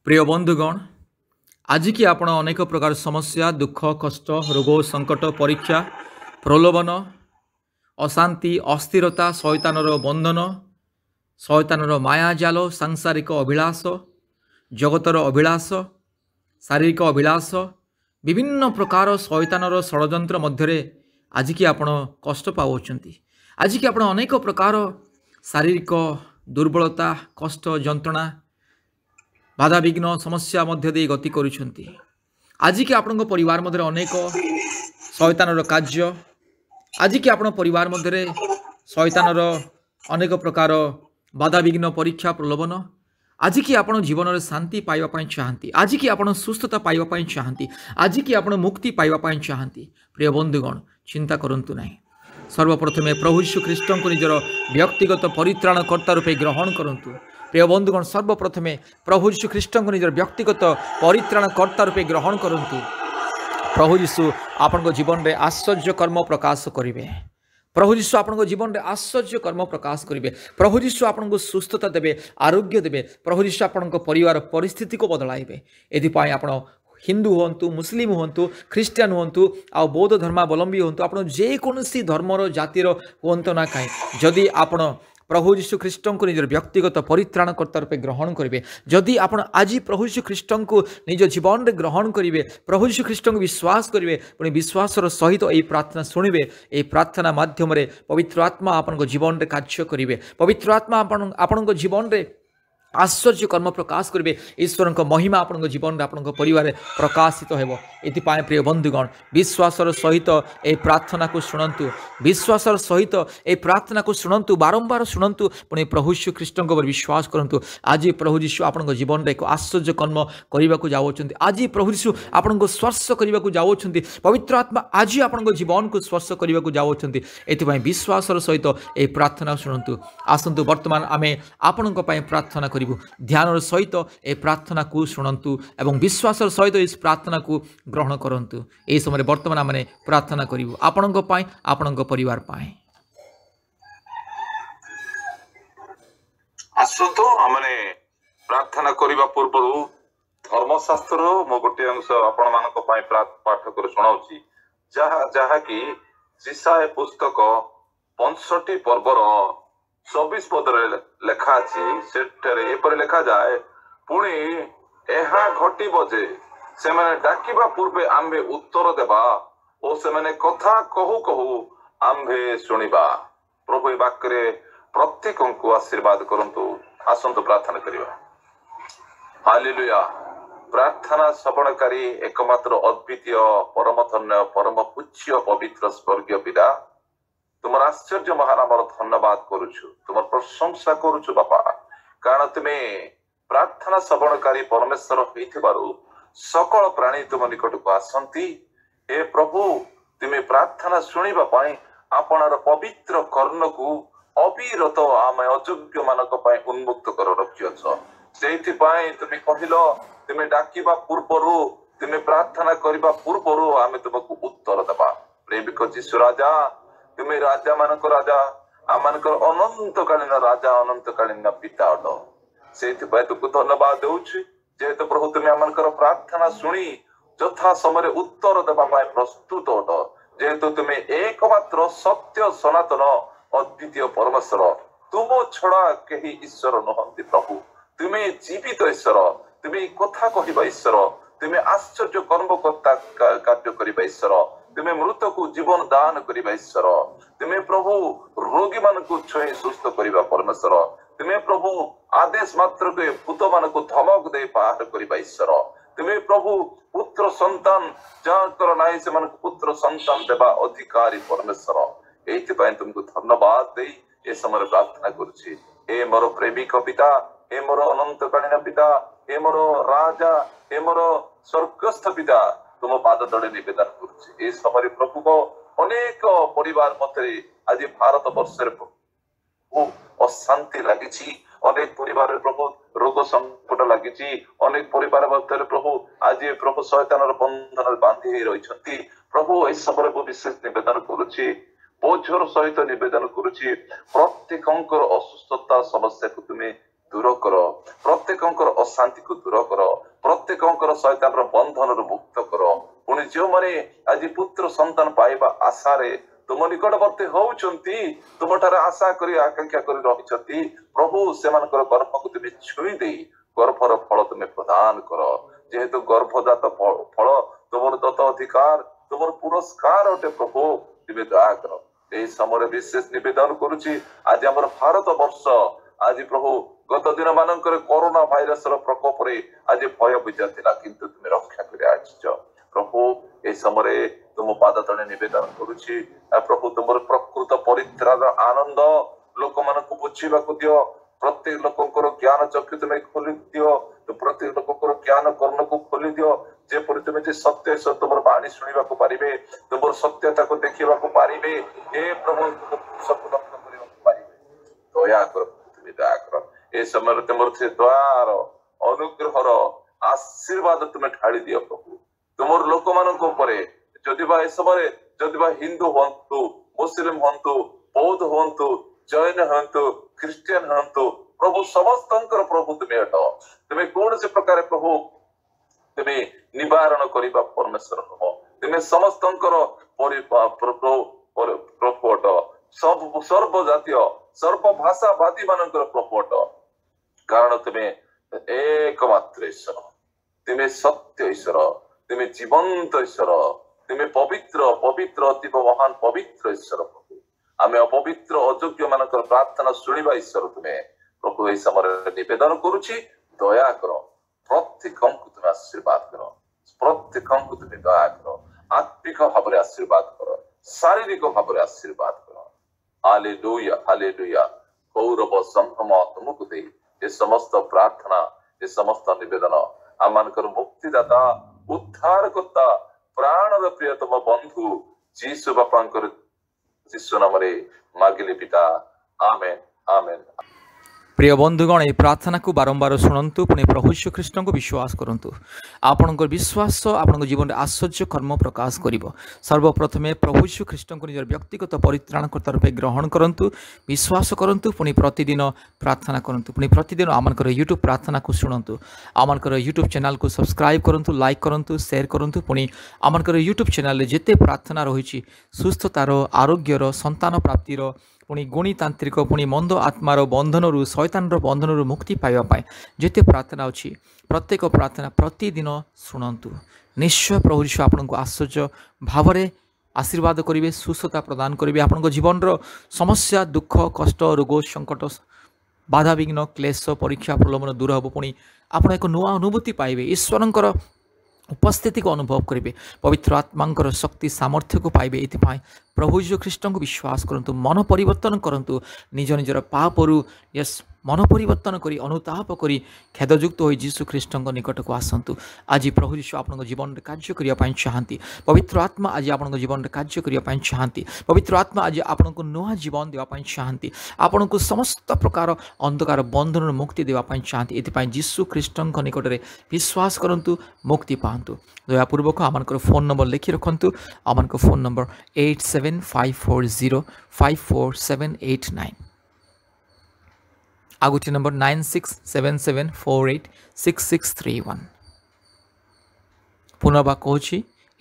प्रिय बंधुगण आज की आपण अनेक प्रकार समस्या दुख कष्ट रोग संकट परीक्षा प्रलोभन अशांति अस्थिरता शैतानर बंधन शैतानर मायाजाल सांसारिक अभिलाष जगतर अभिलाष शारीरिक अभिलाष विभिन्न प्रकार शैतानर षड्यंत्र मध्य आज की आपण कष्ट पाउछंती। आज की आपण अनेक प्रकार शारीरिक दुर्बलता कष्ट जंत्रणा बाधा विघ्न समस्या मध्य दे गति करुछंती। आज की आपण परिवार मध्य अनेक शैतानर कार्य आज की आपण परिवार मध्य शैतानर अनेक प्रकार बाधा विघ्न परीक्षा प्रलोभन आज की आपण जीवन में शांति पाइबा चाहती आज की आपण सुस्थता पाइबा चाहती आज की आपण मुक्ति पाइबा चाहती। प्रिय बंधुगण चिंता करंतु नहीं। सर्वप्रथमे प्रभु यीशु ख्रीष्ट को निजर व्यक्तिगत परित्राणकर्ता रूपे ग्रहण करंतु। प्रिय बंधुगण सर्वप्रथमे प्रभु यीशु ख्रीष्ट को निजर व्यक्तिगत परित्राणकर्ता रूपे ग्रहण करंतु। प्रभु यीशु आपण जीवन में आश्चर्य कर्म प्रकाश करेंगे। प्रभु यीशु आपण जीवन में आश्चर्य कर्म प्रकाश करेंगे। प्रभु यीशु आपण सुस्थता देवे आरोग्य देवे। प्रभु यीशु आपण परिवार परिस्थिति को बदलाइबे। एथिपाई आपण हिंदू हूँ मुस्लिम हूँ ख्रीस्टियान हूँ आ बौद्ध धर्मावलंबी हूँ आप जेकोसी धर्मर जातिर हूँ ना कहीं जदि आपण प्रभु यीशु ख्रीष्ट को निजर व्यक्तिगत परित्राणकर्ता रूपे ग्रहण करेंगे जदि आपण आज प्रभु यीशु ख्रीष्ट को निज जीवन में ग्रहण करेंगे प्रभु यीशु ख्रीष्ट को विश्वास करेंगे पुणी विश्वासर सहित यही प्रार्थना शुणवे ये प्रार्थना माध्यम पवित्र आत्मा आपण जीवन में कार्य करेंगे पवित्र आत्मा आपण जीवन में आश्चर्य कर्म प्रकाश करेंगे ईश्वर महिमा आपण जीवन में आपण परिवार प्रकाशित हो। एथिपाई प्रिय बंधुगण विश्वासर सहित ए प्रार्थना को शुणु विश्वासर सहित ए प्रार्थना को शुणु बारंबार शुणु पुणी प्रभु यीशु ख्रीष्ट पर विश्वास करूँ। आज प्रभु यीशु आपण जीवन में एक आश्चर्य कर्म करने को जाऊँच आज प्रभु यीशु आपण स्पर्श करने को जाऊँच पवित्र आत्मा आज आपण जीवन को स्पर्श करने को जाऊँच एथिपाई विश्वासर सहित ए प्रार्थना शुणु। आसतु वर्तमान आमे आपण प्रार्थना ध्यान सहित ए प्रार्थना को शुणु एवं विश्वास सहित इस प्रार्थना को ग्रहण करंतु। ए समय वर्तमान आम प्रार्थना करूँ आपण परिवार पाए। आसतु आमने प्रार्थना करने पूर्व धर्मशास्त्र मो गोटे अंश आपण मानक पाठ कर शुणाऊँ जहा कि जिसाय पुस्तक 65 पर्वर 24 पदरे लेखा अच्छी एपर लेखा जाए पुणी एहा घटिब जे से डाकिबा पूर्वे आम्भे उत्तर देबा और से कथा कहू कहू आम्भे शुणिबा। प्रभु वाक्य प्रत्येक को आशीर्वाद करंतु। आसंतु प्रार्थना करिबा। हालेलुया। प्रार्थना श्रवणकारी एकमात्र अद्वितीय परम धन्य परम पूज्य पवित्र स्वर्गीय पिता तुम आश्चर्य महानामर धन्यवाद करुछु तुम प्रशंसा करुछु बापा कारण तुम्हें प्रार्थना श्रवणकारी परमेश्वर होइथिबारु सकल प्राणी तुम निकट को आसंती। हे प्रभु तुम्हें प्रार्थना शुणिबा पई आपणार पवित्र कर्ण को अविरत आमे अयोग्य मानक पई उन्मुक्त कर रखियछ। सेथि पई तुम्हें कहिलो तुम्हें डाकिबा पूर्वरु तुम्हें प्रार्थना करिबा पूर्वरु आमे तुमको उत्तर देबा। प्रेमिक जीशु राजा तुम्हें राजा मानक राजा आम अनंतकालीन राजा अनंतकालीन पिता अट से तुमको धन्यवाद देउछि जेहेतु प्रभु तुम्हें आम प्रार्थना शुणी यथा समय उत्तर देवाई प्रस्तुत अट जेहेतु तुम्हें एकमात्र सत्य सनातन अद्वितीय परमेश्वर तुम छड़ा कहीं ईश्वर नुहंती। प्रभु तुम्हें जीवित ईश्वर तुम्हें कथा कहवा ईश्वर तुम्हें आश्चर्य कर्म करता कार्य करवा ईश्वर तुम्हें मृत को जीवन दान करवा ईश्वर तुम्हें प्रभु रोगी मान को छुई सुस्थ करवा परमेश्वर तुम्हें प्रभु आदेश मात्र के भूत मान को धमक दे बाहर करवा ईश्वर तुम्हें प्रभु पुत्र संतान जाकर नाई से पुत्र संतान देवा अधिकारी परमेश्वर एथिपाई तुमको धन्यवाद दे ए समय प्रार्थना करुछि। हे मोर प्रेमिक पिता हे मोर अनंतकालीन पिता हे मोर राजा हे मोर स्वर्गस्थ पिता तुम पाद तले निवेदन करुछि। ए समय प्रभु को अनेक परिवार मध्य आज भारत वर्ष अशांति लगी अनेक परिवार प्रभु रोग संकट लगी अनेक परिवार मध्य प्रभु आज प्रभु शैतानर बंधन बांधि रही प्रभु ए समय विशेष निवेदन करुछि बोझर सहित निवेदन करुछि प्रत्येक असुस्थता समस्या को तुम्हें दूर कर प्रत्येकंकर अशांति को दूर कर प्रत्येकंकर शैतान बंधन मुक्त कर पुणी जो माने आज पुत्र संतान पाइबा आशा रे तुम निकटवर्ती होउचंती तुम ठारे आशा करी आकांक्षा करी रहिचंती प्रभु सेमानकर गर्भ को तुम छुई दे गर्भर फल तुम प्रदान कर जेहेतु गर्भजात फल तुम दत्त अधिकार तुम पुरस्कार अटे प्रभु तुम दया कर ए समय विशेष निवेदन करुची आज हमर भारत वर्ष आज प्रभु गत दिन मानकर कोरोना भाइरस प्रकोप रे आज भय बुझा थिला किंतु तुम रक्षा कर आछिच प्रभु ए समय तुम पाद तले निवेदन करुची प्रभु तुम प्रकृत परित्राण आनंद लोक मान को बुझीबा को दियो प्रत्येक लोकंकर ज्ञान चक्षु तुम खोली दियो तो प्रत्येक लोकंकर ज्ञान कर्ण को खोली दियो जे परि तुम जे सत्य तुम बाणी शुणा को पारिबे तुम सत्यता को देखा को पारिबे हे प्रभु सब लक्ष्य करबा को पारिबे दया कर तुम दया कर ए समय तुम से द्वार अनुग्रहर आशीर्वाद तुम ढाड़ी दियो प्रभु तुम लोक मानक ऊपर जदि बा ए समय जदि बा हिंदू हंतु मुस्लिम हंतु बौद्ध हंतु जैन हंतु क्रिश्चियन हंतु प्रभु समस्तंकर प्रभु तुम्हें हट तुम्हें कौन से प्रकार प्रभु तुम्हें निवारण करबा परमेश्वर हो तुम्हें समस्तंकर प्रभु हट सर्व जातीय सर्व भाषा भाती मानकर प्रभु हट कारण तुम्हें एकमात्र ईश्वर तुम्हें सत्य ईश्वर तुम्हें जीवंत ईश्वर तुम्हें पवित्र पवित्र अतीब महान पवित्र ईश्वर प्रभु आम अपवित्र अयोग्य मानकर प्रार्थना शुणा ईश्वर तुम्हें प्रभु यही समय निवेदन करुची दया कर प्रत्येक तुम आशीर्वाद कर प्रत्येक तुम दया कर आत्मिक भाव आशीर्वाद कर शारीरिक भाव आशीर्वाद कर हालेलुया हालेलुया गौरव संभ्रम तुमको दे ये समस्त प्रार्थना ये समस्त निवेदन आम मानकर मुक्तिदाता उद्धारकर्ता प्राणर प्रियतम बंधु जीशु बापांकर जीशु नाम रे मागिले पिता आमेन आमेन। प्रिय बंधुगण ये प्रार्थना को बारंबार शुणु पुणी प्रभु यीशु कृष्ण को विश्वास करूँ आपणकर विश्वास आपण जीवन आश्चर्य कर्म प्रकाश कर सर्वप्रथमे प्रभु यीशु कृष्ण को निजर व्यक्तिगत परित्राणकर्ता रूपे ग्रहण करूँ विश्वास करूँ पुणी प्रतिदिन प्रार्थना करूँ पुणी प्रतिदिन आमकर यूट्यूब प्रार्थना को शुणु आमकर यूट्यूब चैनल को सब्सक्राइब करूँ लाइक करूँ शेयर करूँ पुणी आमकर यूट्यूब चैनल जिते प्रार्थना रही सुस्थतार आरोग्यर संतान प्राप्तिर पुणी गुणीतांत्रिक पुणी मंद आत्मार बंधन शैतान बंधन मुक्ति पाइबा जिते प्रार्थना अच्छी प्रत्येक प्रार्थना प्रतिदिन शुणु निश्चय प्रभु यीशु आपको आश्चर्य भाव में आशीर्वाद करेंगे सुस्थता प्रदान करेंगे आपण जीवन समस्या दुख कष्ट रोग संकट बाधाविघ्न क्लेश परीक्षा प्रलोभन दूर हम पुणी आप एक नुआ अनुभूति पाइबे ईश्वर उपस्थिति को अनुभव करेंगे पवित्र आत्मा शक्ति सामर्थ्य को पाइबे ये प्रभु यीशु ख्रीष्ट को विश्वास करूँ मन परिवर्तन करूँ निज निजर पापरू यस मन परिवर्तन करी अनुताप करी खेदयुक्त हो जीशु ख्रीष्ट निकट को आसतु आज प्रभु यीशु आपन जीवन में कार्य करने चाहती पवित्र आत्मा आज आपन जीवन में कार्य करने चाहती पवित्र आत्मा आज आपन को नुआ जीवन देवाई चाहती आपन को समस्त प्रकार अंधकार बंधन मुक्ति देवाई चाहती ये जीशु ख्रीष्ट निकट में विश्वास करूँ मुक्ति पातु दयापूर्वक आमर फोन नंबर लिखि रखु आमर फोन नंबर 8754054789 आगुटी नंबर 9677486631 पुनर्बा कहूँ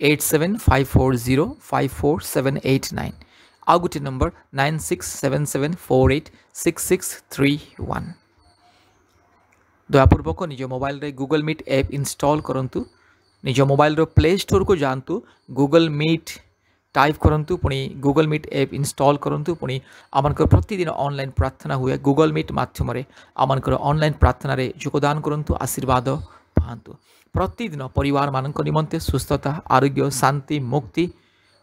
8754054789 आगुटी नंबर 9677486631 दयापूर्वक निज मोबाइल रे गूगल मीट ऐप इंस्टॉल करंतु निज मोबाइल रो प्ले स्टोर को जानतु गूगल मीट टाइप करंतु पुणी गूगल मीट ऐप इंस्टॉल करंतु पुणी आमनकर प्रतिदिन ऑनलाइन प्रार्थना हुए गूगल मीट माध्यम रे आमनकर ऑनलाइन प्रार्थना रे योगदान करंतु आशीर्वाद पांतु प्रतिदिन परिवार मानक निमंते सुस्थता आरोग्य शांति मुक्ति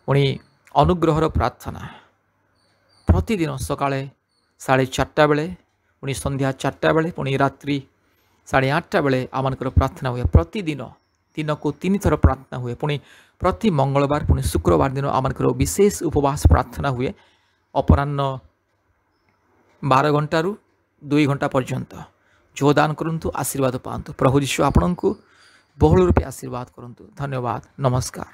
पुणी अनुग्रहर प्रार्थना प्रतिदिन सकाळे 4:30 बेले पुणी संध्या 4टा बेले पुणी रात्रि 8:30 बेले आमनकर प्रार्थना हुए प्रतिदिन दिन को 3 थर प्रार्थना हुए पुणी प्रति मंगलवार पुणी शुक्रवार दिन आमनकर विशेष उपवास प्रार्थना हुए अपराह्न 12 घंटारू 2 घंटा पर्यंत योगदान करंतु आशीर्वाद पांतु प्रभु यीशु आपनकु बहुल रूपे आशीर्वाद करंतु धन्यवाद नमस्कार।